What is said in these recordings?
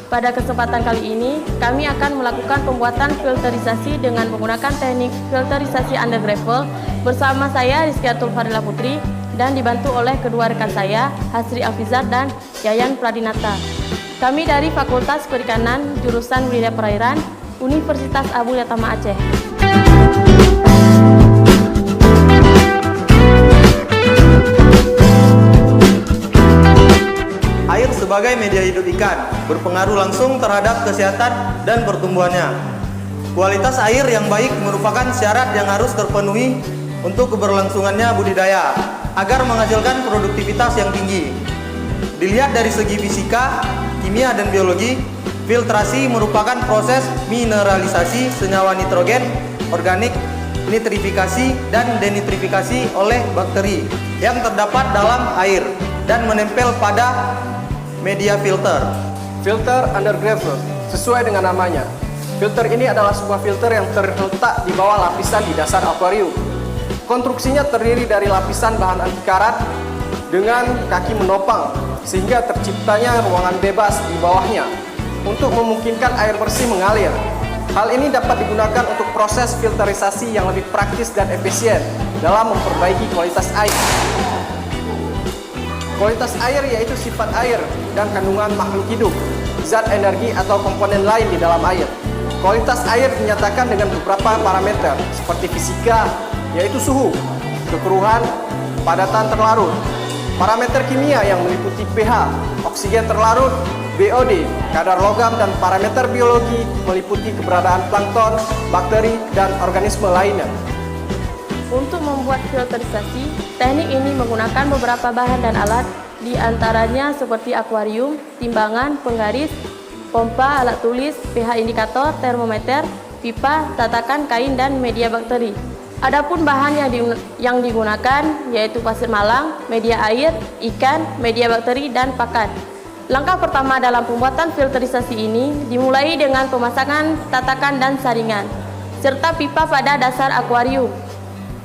Pada kesempatan kali ini, kami akan melakukan pembuatan filterisasi dengan menggunakan teknik filterisasi under gravel bersama saya Rizkyatul Fadila Putri dan dibantu oleh kedua rekan saya, Hasri Afizat dan Yayan Pradinata. Kami dari Fakultas Perikanan, Jurusan Budidaya Perairan, Universitas Abu Yatama Aceh. Air sebagai media hidup ikan berpengaruh langsung terhadap kesehatan dan pertumbuhannya. Kualitas air yang baik merupakan syarat yang harus terpenuhi untuk keberlangsungannya budidaya agar menghasilkan produktivitas yang tinggi. Dilihat dari segi fisika, kimia dan biologi, filtrasi merupakan proses mineralisasi senyawa nitrogen, organik, nitrifikasi dan denitrifikasi oleh bakteri yang terdapat dalam air dan menempel pada media filter. Filter under gravel, sesuai dengan namanya. Filter ini adalah sebuah filter yang terletak di bawah lapisan di dasar akuarium. Konstruksinya terdiri dari lapisan bahan anti karat dengan kaki menopang, sehingga terciptanya ruangan bebas di bawahnya untuk memungkinkan air bersih mengalir. Hal ini dapat digunakan untuk proses filterisasi yang lebih praktis dan efisien dalam memperbaiki kualitas air. Kualitas air yaitu sifat air dan kandungan makhluk hidup, zat energi atau komponen lain di dalam air. Kualitas air dinyatakan dengan beberapa parameter seperti fisika, yaitu suhu, kekeruhan, padatan terlarut. Parameter kimia yang meliputi pH, oksigen terlarut, BOD, kadar logam, dan parameter biologi meliputi keberadaan plankton, bakteri, dan organisme lainnya. Untuk membuat filterisasi, teknik ini menggunakan beberapa bahan dan alat, di antaranya seperti akuarium, timbangan, penggaris, pompa, alat tulis, pH indikator, termometer, pipa, tatakan, kain, dan media bakteri. Adapun bahan yang digunakan yaitu pasir malang, media air, ikan, media bakteri, dan pakan. Langkah pertama dalam pembuatan filterisasi ini dimulai dengan pemasangan tatakan dan saringan, serta pipa pada dasar akuarium.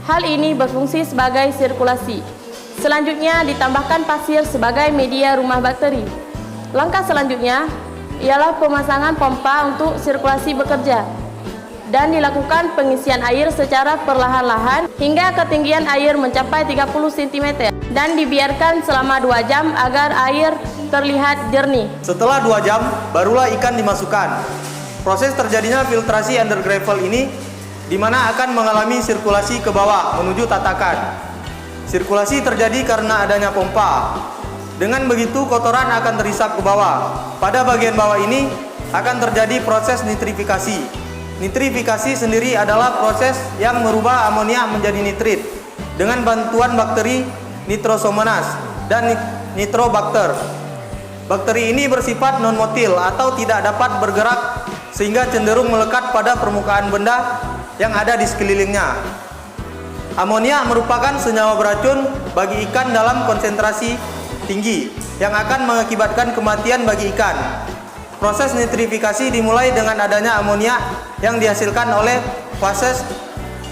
Hal ini berfungsi sebagai sirkulasi. Selanjutnya ditambahkan pasir sebagai media rumah bakteri. Langkah selanjutnya ialah pemasangan pompa untuk sirkulasi bekerja dan dilakukan pengisian air secara perlahan-lahan hingga ketinggian air mencapai 30 cm dan dibiarkan selama 2 jam agar air terlihat jernih. Setelah 2 jam, barulah ikan dimasukkan. Proses terjadinya filtrasi under gravel ini di mana akan mengalami sirkulasi ke bawah menuju tatakan. Sirkulasi terjadi karena adanya pompa. Dengan begitu kotoran akan terisap ke bawah. Pada bagian bawah ini akan terjadi proses nitrifikasi. Nitrifikasi sendiri adalah proses yang merubah amonia menjadi nitrit dengan bantuan bakteri Nitrosomonas dan Nitrobacter. Bakteri ini bersifat non-motil atau tidak dapat bergerak sehingga cenderung melekat pada permukaan benda yang ada di sekelilingnya. Amonia merupakan senyawa beracun bagi ikan dalam konsentrasi tinggi yang akan mengakibatkan kematian bagi ikan. Proses nitrifikasi dimulai dengan adanya amonia yang dihasilkan oleh fases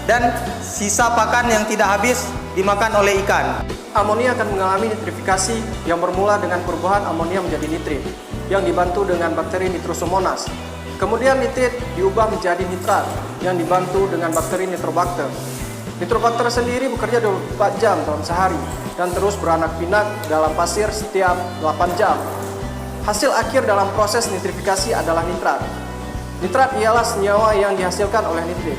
dan sisa pakan yang tidak habis dimakan oleh ikan. Amonia akan mengalami nitrifikasi yang bermula dengan perubahan amonia menjadi nitrit yang dibantu dengan bakteri Nitrosomonas. Kemudian nitrit diubah menjadi nitrat yang dibantu dengan bakteri Nitrobacter. Nitrobacter sendiri bekerja 24 jam dalam sehari dan terus beranak pinak dalam pasir setiap 8 jam. Hasil akhir dalam proses nitrifikasi adalah nitrat. Nitrat ialah senyawa yang dihasilkan oleh nitrit.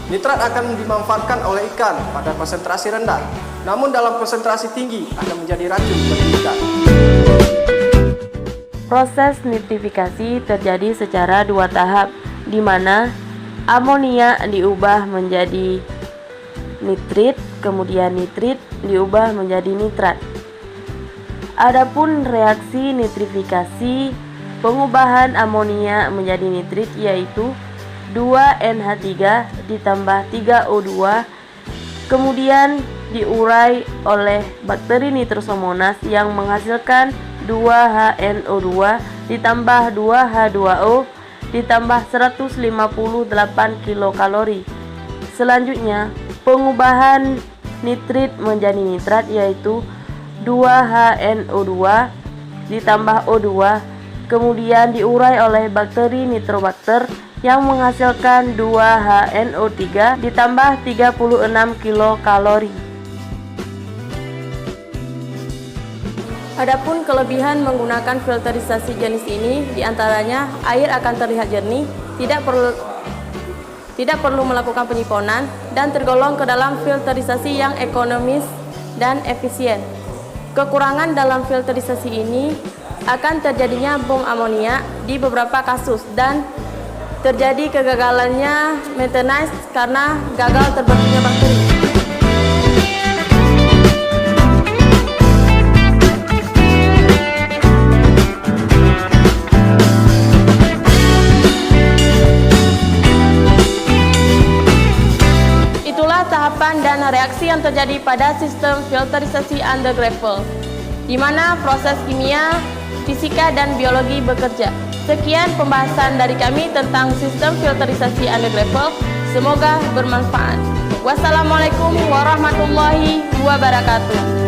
Nitrat akan dimanfaatkan oleh ikan pada konsentrasi rendah, namun dalam konsentrasi tinggi akan menjadi racun bagi ikan. Proses nitrifikasi terjadi secara 2 tahap, di mana amonia diubah menjadi nitrit, kemudian nitrit diubah menjadi nitrat. Adapun reaksi nitrifikasi pengubahan amonia menjadi nitrit yaitu 2NH3 ditambah 3O2 kemudian diurai oleh bakteri Nitrosomonas yang menghasilkan 2HNO2 ditambah 2H2O ditambah 158 kilokalori. Selanjutnya, pengubahan nitrit menjadi nitrat yaitu 2HNO2 ditambah O2 kemudian diurai oleh bakteri Nitrobacter yang menghasilkan 2HNO3 ditambah 36 kilokalori. Adapun kelebihan menggunakan filterisasi jenis ini diantaranya air akan terlihat jernih, tidak perlu melakukan penyiponan, dan tergolong ke dalam filterisasi yang ekonomis dan efisien. Kekurangan dalam filterisasi ini akan terjadinya bom amonia di beberapa kasus dan terjadi kegagalannya maintenance karena gagal terbentuknya bakteri. Itulah tahapan dan reaksi yang terjadi pada sistem filterisasi under gravel, di mana proses kimia, fisika, dan biologi bekerja. Sekian pembahasan dari kami tentang sistem filterisasi under gravel. Semoga bermanfaat. Wassalamualaikum warahmatullahi wabarakatuh.